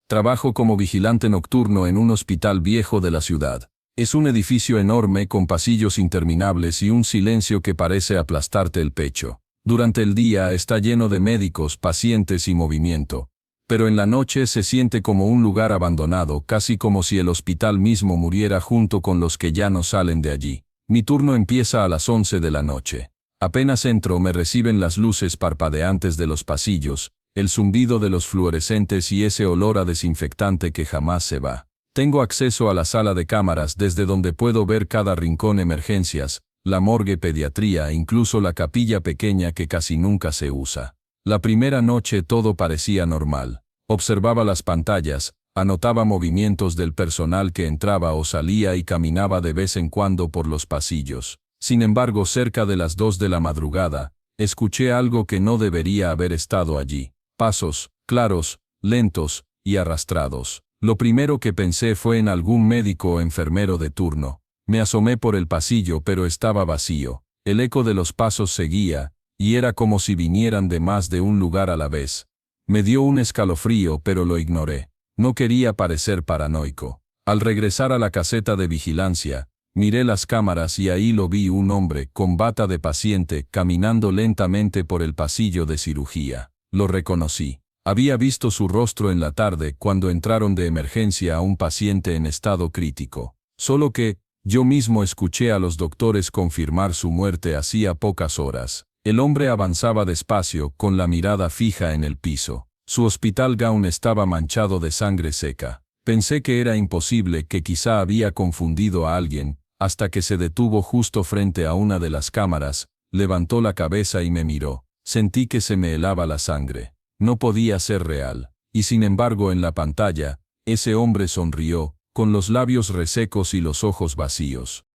Trabajo como vigilante nocturno en un hospital viejo de la ciudad. Es un edificio enorme con pasillos interminables y un silencio que parece aplastarte el pecho. Durante el día está lleno de médicos, pacientes y movimiento. Pero en la noche se siente como un lugar abandonado, casi como si el hospital mismo muriera junto con los que ya no salen de allí. Mi turno empieza a las 11 de la noche. Apenas entro me reciben las luces parpadeantes de los pasillos, el zumbido de los fluorescentes y ese olor a desinfectante que jamás se va. Tengo acceso a la sala de cámaras desde donde puedo ver cada rincón emergencias, la morgue, pediatría e incluso la capilla pequeña que casi nunca se usa. La primera noche todo parecía normal. Observaba las pantallas, anotaba movimientos del personal que entraba o salía y caminaba de vez en cuando por los pasillos. Sin embargo, cerca de las 2 de la madrugada, escuché algo que no debería haber estado allí. Pasos, claros, lentos y arrastrados. Lo primero que pensé fue en algún médico o enfermero de turno. Me asomé por el pasillo pero estaba vacío. El eco de los pasos seguía, y era como si vinieran de más de un lugar a la vez. Me dio un escalofrío pero lo ignoré. No quería parecer paranoico. Al regresar a la caseta de vigilancia, miré las cámaras y ahí lo vi, un hombre con bata de paciente caminando lentamente por el pasillo de cirugía. Lo reconocí. Había visto su rostro en la tarde cuando entraron de emergencia a un paciente en estado crítico. Solo que, yo mismo escuché a los doctores confirmar su muerte hacía pocas horas. El hombre avanzaba despacio, con la mirada fija en el piso. Su hospital gown estaba manchado de sangre seca. Pensé que era imposible, que quizá había confundido a alguien, hasta que se detuvo justo frente a una de las cámaras, levantó la cabeza y me miró. Sentí que se me helaba la sangre. No podía ser real. Y sin embargo en la pantalla, ese hombre sonrió, con los labios resecos y los ojos vacíos.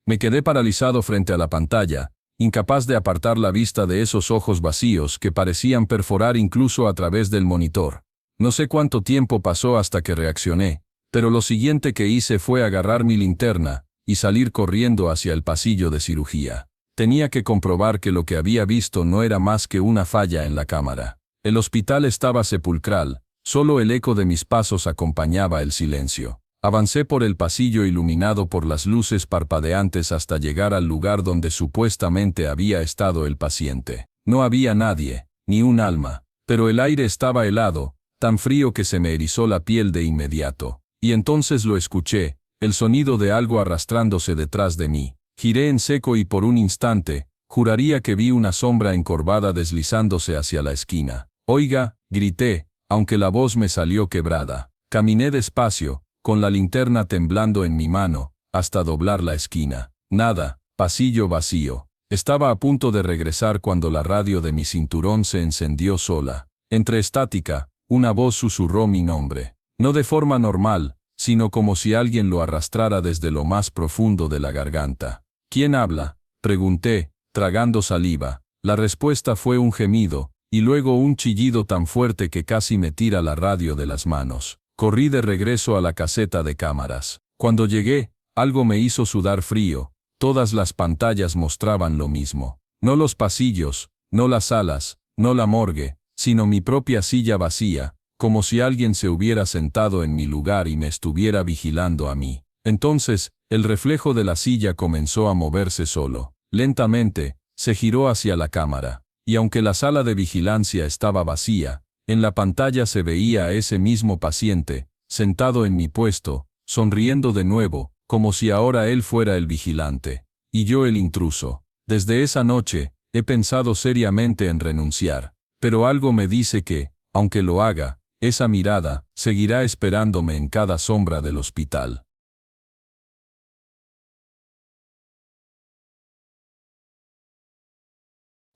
Me quedé paralizado frente a la pantalla, incapaz de apartar la vista de esos ojos vacíos que parecían perforar incluso a través del monitor. No sé cuánto tiempo pasó hasta que reaccioné, pero lo siguiente que hice fue agarrar mi linterna y salir corriendo hacia el pasillo de cirugía. Tenía que comprobar que lo que había visto no era más que una falla en la cámara. El hospital estaba sepulcral, solo el eco de mis pasos acompañaba el silencio. Avancé por el pasillo iluminado por las luces parpadeantes hasta llegar al lugar donde supuestamente había estado el paciente. No había nadie, ni un alma, pero el aire estaba helado, tan frío que se me erizó la piel de inmediato. Y entonces lo escuché, el sonido de algo arrastrándose detrás de mí. Giré en seco y por un instante, juraría que vi una sombra encorvada deslizándose hacia la esquina. «Oiga», grité, aunque la voz me salió quebrada. Caminé despacio, con la linterna temblando en mi mano, hasta doblar la esquina. Nada, pasillo vacío. Estaba a punto de regresar cuando la radio de mi cinturón se encendió sola. Entre estática, una voz susurró mi nombre. No de forma normal, sino como si alguien lo arrastrara desde lo más profundo de la garganta. «¿Quién habla?», pregunté, tragando saliva. La respuesta fue un gemido, y luego un chillido tan fuerte que casi me tira la radio de las manos. Corrí de regreso a la caseta de cámaras. Cuando llegué, algo me hizo sudar frío. Todas las pantallas mostraban lo mismo. No los pasillos, no las salas, no la morgue, sino mi propia silla vacía, como si alguien se hubiera sentado en mi lugar y me estuviera vigilando a mí. Entonces, el reflejo de la silla comenzó a moverse solo. Lentamente, se giró hacia la cámara. Y aunque la sala de vigilancia estaba vacía, en la pantalla se veía a ese mismo paciente, sentado en mi puesto, sonriendo de nuevo, como si ahora él fuera el vigilante, y yo el intruso. Desde esa noche, he pensado seriamente en renunciar, pero algo me dice que, aunque lo haga, esa mirada seguirá esperándome en cada sombra del hospital.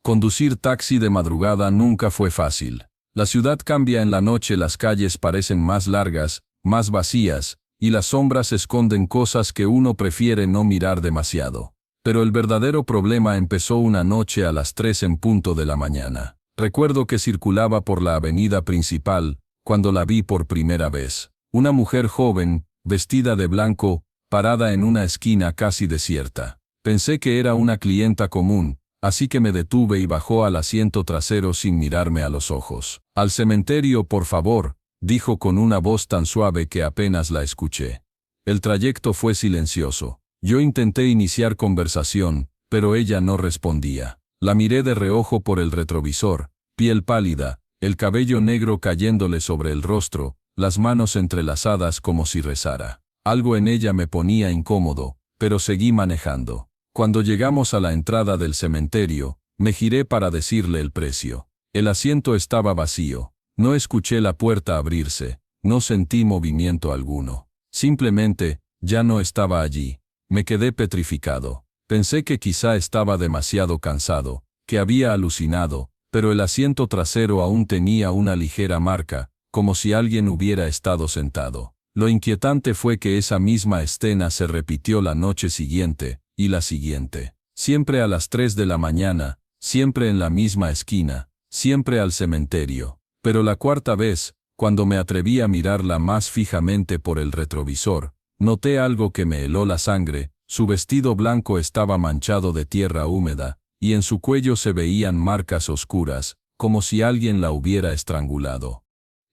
Conducir taxi de madrugada nunca fue fácil. La ciudad cambia en la noche, las calles parecen más largas, más vacías, y las sombras esconden cosas que uno prefiere no mirar demasiado. Pero el verdadero problema empezó una noche a las 3 en punto de la mañana. Recuerdo que circulaba por la avenida principal, cuando la vi por primera vez. Una mujer joven, vestida de blanco, parada en una esquina casi desierta. Pensé que era una clienta común, así que me detuve y bajó al asiento trasero sin mirarme a los ojos. «Al cementerio, por favor», dijo con una voz tan suave que apenas la escuché. El trayecto fue silencioso. Yo intenté iniciar conversación, pero ella no respondía. La miré de reojo por el retrovisor, piel pálida, el cabello negro cayéndole sobre el rostro, las manos entrelazadas como si rezara. Algo en ella me ponía incómodo, pero seguí manejando. Cuando llegamos a la entrada del cementerio, me giré para decirle el precio. El asiento estaba vacío. No escuché la puerta abrirse, no sentí movimiento alguno. Simplemente, ya no estaba allí. Me quedé petrificado. Pensé que quizá estaba demasiado cansado, que había alucinado, pero el asiento trasero aún tenía una ligera marca, como si alguien hubiera estado sentado. Lo inquietante fue que esa misma escena se repitió la noche siguiente, y la siguiente. Siempre a las 3 de la mañana, siempre en la misma esquina, siempre al cementerio. Pero la cuarta vez, cuando me atreví a mirarla más fijamente por el retrovisor, noté algo que me heló la sangre. Su vestido blanco estaba manchado de tierra húmeda, y en su cuello se veían marcas oscuras, como si alguien la hubiera estrangulado.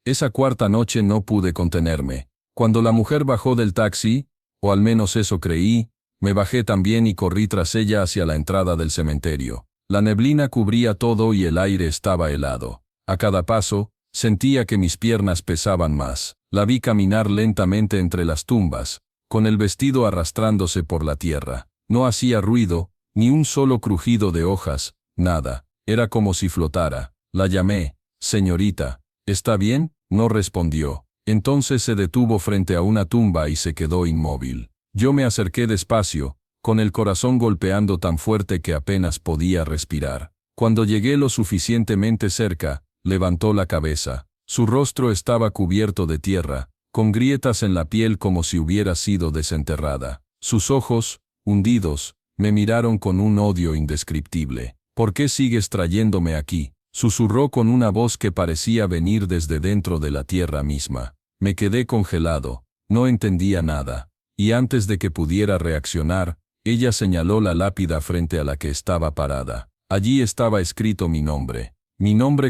Esa cuarta noche no pude contenerme. Cuando la mujer bajó del taxi, o al menos eso creí, me bajé también y corrí tras ella hacia la entrada del cementerio. La neblina cubría todo y el aire estaba helado. A cada paso, sentía que mis piernas pesaban más. La vi caminar lentamente entre las tumbas, con el vestido arrastrándose por la tierra. No hacía ruido, ni un solo crujido de hojas, nada. Era como si flotara. La llamé. «Señorita, ¿está bien?». No respondió. Entonces se detuvo frente a una tumba y se quedó inmóvil. Yo me acerqué despacio, con el corazón golpeando tan fuerte que apenas podía respirar. Cuando llegué lo suficientemente cerca, levantó la cabeza. Su rostro estaba cubierto de tierra, con grietas en la piel como si hubiera sido desenterrada. Sus ojos, hundidos, me miraron con un odio indescriptible. «¿Por qué sigues trayéndome aquí?», susurró con una voz que parecía venir desde dentro de la tierra misma. Me quedé congelado, no entendía nada, y antes de que pudiera reaccionar, ella señaló la lápida frente a la que estaba parada. Allí estaba escrito mi nombre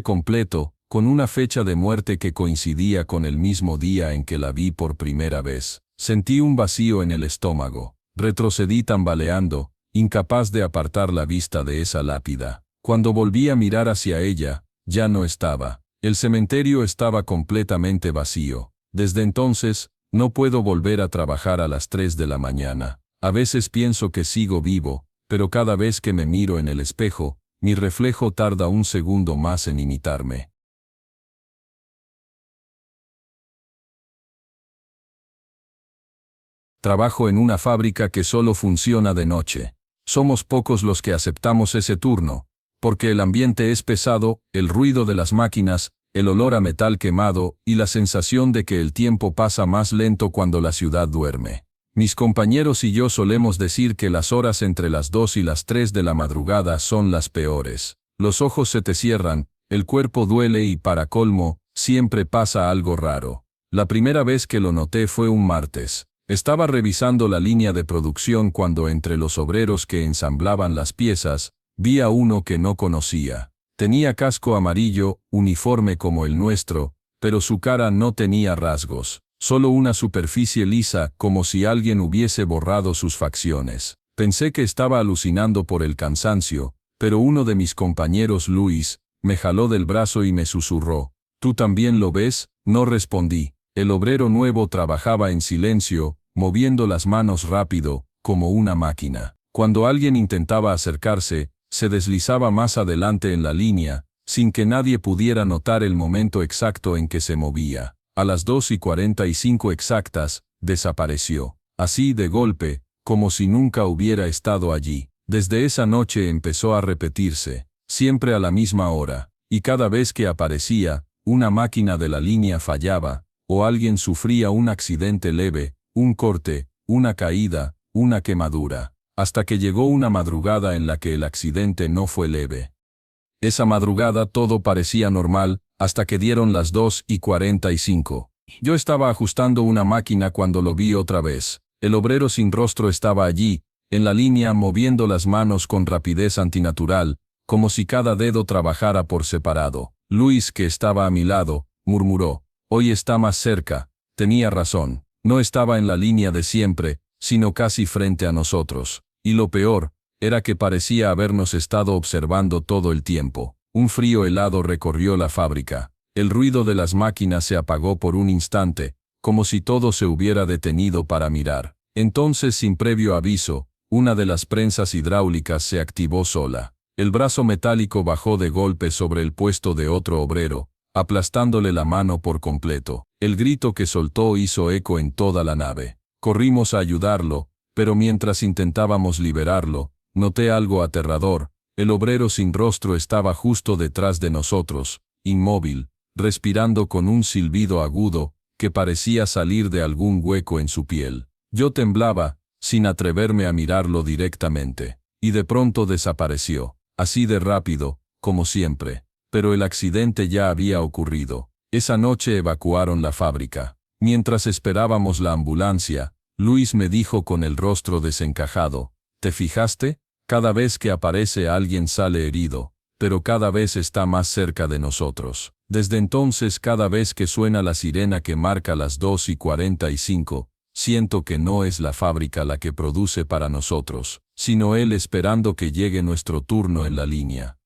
completo, con una fecha de muerte que coincidía con el mismo día en que la vi por primera vez. Sentí un vacío en el estómago. Retrocedí tambaleando, incapaz de apartar la vista de esa lápida. Cuando volví a mirar hacia ella, ya no estaba. El cementerio estaba completamente vacío. Desde entonces, no puedo volver a trabajar a las 3 de la mañana. A veces pienso que sigo vivo, pero cada vez que me miro en el espejo, mi reflejo tarda un segundo más en imitarme. Trabajo en una fábrica que solo funciona de noche. Somos pocos los que aceptamos ese turno, porque el ambiente es pesado, el ruido de las máquinas, el olor a metal quemado y la sensación de que el tiempo pasa más lento cuando la ciudad duerme. Mis compañeros y yo solemos decir que las horas entre las 2 y las 3 de la madrugada son las peores. Los ojos se te cierran, el cuerpo duele y para colmo, siempre pasa algo raro. La primera vez que lo noté fue un martes. Estaba revisando la línea de producción cuando entre los obreros que ensamblaban las piezas, vi a uno que no conocía. Tenía casco amarillo, uniforme como el nuestro, pero su cara no tenía rasgos, solo una superficie lisa como si alguien hubiese borrado sus facciones. Pensé que estaba alucinando por el cansancio, pero uno de mis compañeros, Luis, me jaló del brazo y me susurró. «¿Tú también lo ves?». No respondí. El obrero nuevo trabajaba en silencio, moviendo las manos rápido, como una máquina. Cuando alguien intentaba acercarse, se deslizaba más adelante en la línea, sin que nadie pudiera notar el momento exacto en que se movía. A las 2:45 exactas, desapareció. Así de golpe, como si nunca hubiera estado allí. Desde esa noche empezó a repetirse, siempre a la misma hora, y cada vez que aparecía, una máquina de la línea fallaba, o alguien sufría un accidente leve, un corte, una caída, una quemadura, hasta que llegó una madrugada en la que el accidente no fue leve. Esa madrugada todo parecía normal, hasta que dieron las 2:45. Yo estaba ajustando una máquina cuando lo vi otra vez. El obrero sin rostro estaba allí, en la línea moviendo las manos con rapidez antinatural, como si cada dedo trabajara por separado. Luis, que estaba a mi lado, murmuró. Hoy está más cerca. Tenía razón. No estaba en la línea de siempre, sino casi frente a nosotros. Y lo peor, era que parecía habernos estado observando todo el tiempo. Un frío helado recorrió la fábrica. El ruido de las máquinas se apagó por un instante, como si todo se hubiera detenido para mirar. Entonces, sin previo aviso, una de las prensas hidráulicas se activó sola. El brazo metálico bajó de golpe sobre el puesto de otro obrero, aplastándole la mano por completo. El grito que soltó hizo eco en toda la nave. Corrimos a ayudarlo, pero mientras intentábamos liberarlo, noté algo aterrador. El obrero sin rostro estaba justo detrás de nosotros, inmóvil, respirando con un silbido agudo, que parecía salir de algún hueco en su piel. Yo temblaba, sin atreverme a mirarlo directamente, y de pronto desapareció, así de rápido, como siempre. Pero el accidente ya había ocurrido. Esa noche evacuaron la fábrica. Mientras esperábamos la ambulancia, Luis me dijo con el rostro desencajado, ¿te fijaste? Cada vez que aparece alguien sale herido, pero cada vez está más cerca de nosotros. Desde entonces, cada vez que suena la sirena que marca las 2:45, siento que no es la fábrica la que produce para nosotros, sino él esperando que llegue nuestro turno en la línea.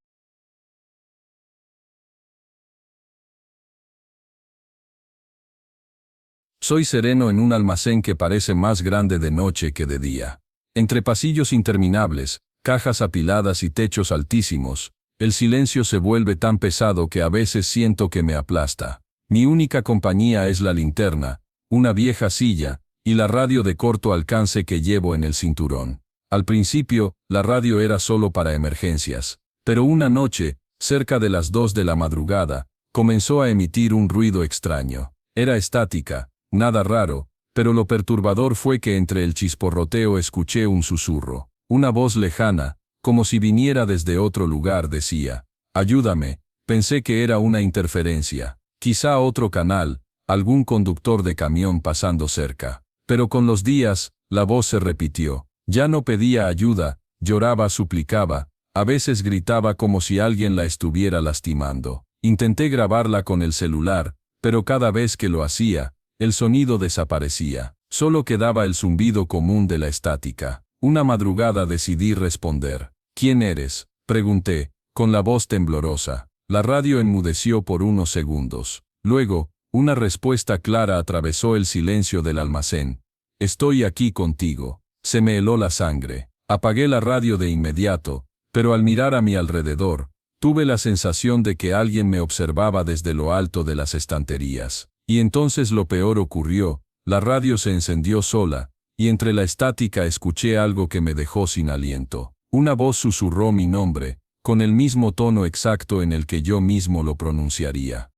Soy sereno en un almacén que parece más grande de noche que de día. Entre pasillos interminables, cajas apiladas y techos altísimos, el silencio se vuelve tan pesado que a veces siento que me aplasta. Mi única compañía es la linterna, una vieja silla, y la radio de corto alcance que llevo en el cinturón. Al principio, la radio era solo para emergencias, pero una noche, cerca de las 2 de la madrugada, comenzó a emitir un ruido extraño. Era estática, nada raro, pero lo perturbador fue que entre el chisporroteo escuché un susurro. Una voz lejana, como si viniera desde otro lugar, decía, «Ayúdame». Pensé que era una interferencia, quizá otro canal, algún conductor de camión pasando cerca. Pero con los días, la voz se repitió. Ya no pedía ayuda, lloraba, suplicaba, a veces gritaba como si alguien la estuviera lastimando. Intenté grabarla con el celular, pero cada vez que lo hacía, el sonido desaparecía. Solo quedaba el zumbido común de la estática. Una madrugada decidí responder. «¿Quién eres?», pregunté, con la voz temblorosa. La radio enmudeció por unos segundos. Luego, una respuesta clara atravesó el silencio del almacén. «Estoy aquí contigo». Se me heló la sangre. Apagué la radio de inmediato, pero al mirar a mi alrededor, tuve la sensación de que alguien me observaba desde lo alto de las estanterías. Y entonces lo peor ocurrió, la radio se encendió sola, y entre la estática escuché algo que me dejó sin aliento. Una voz susurró mi nombre, con el mismo tono exacto en el que yo mismo lo pronunciaría.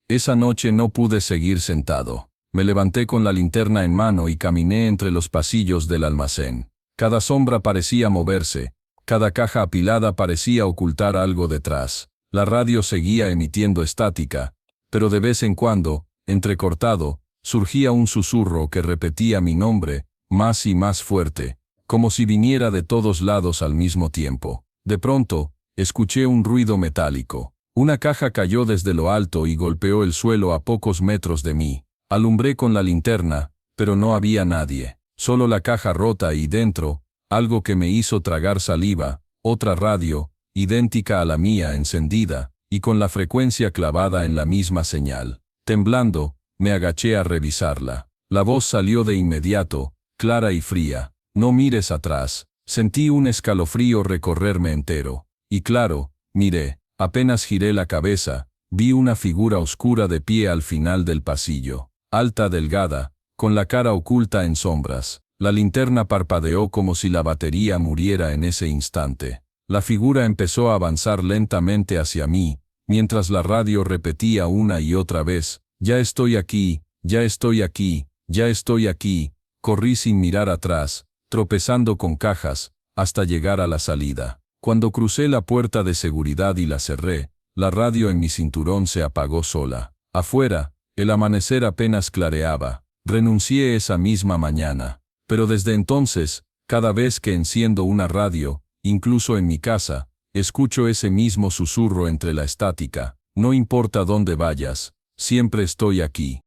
Esa noche no pude seguir sentado. Me levanté con la linterna en mano y caminé entre los pasillos del almacén. Cada sombra parecía moverse, cada caja apilada parecía ocultar algo detrás. La radio seguía emitiendo estática, pero de vez en cuando, entrecortado, surgía un susurro que repetía mi nombre, más y más fuerte, como si viniera de todos lados al mismo tiempo. De pronto, escuché un ruido metálico. Una caja cayó desde lo alto y golpeó el suelo a pocos metros de mí. Alumbré con la linterna, pero no había nadie. Solo la caja rota y dentro, algo que me hizo tragar saliva, otra radio, idéntica a la mía, encendida, y con la frecuencia clavada en la misma señal. Temblando, me agaché a revisarla. La voz salió de inmediato, clara y fría. «No mires atrás». Sentí un escalofrío recorrerme entero. Y claro, miré. Apenas giré la cabeza, vi una figura oscura de pie al final del pasillo. Alta, delgada, con la cara oculta en sombras. La linterna parpadeó como si la batería muriera en ese instante. La figura empezó a avanzar lentamente hacia mí, mientras la radio repetía una y otra vez, «Ya estoy aquí, ya estoy aquí, ya estoy aquí». Corrí sin mirar atrás, tropezando con cajas, hasta llegar a la salida. Cuando crucé la puerta de seguridad y la cerré, la radio en mi cinturón se apagó sola. Afuera, el amanecer apenas clareaba. Renuncié esa misma mañana. Pero desde entonces, cada vez que enciendo una radio, incluso en mi casa, escucho ese mismo susurro entre la estática. No importa dónde vayas, Siempre estoy aquí.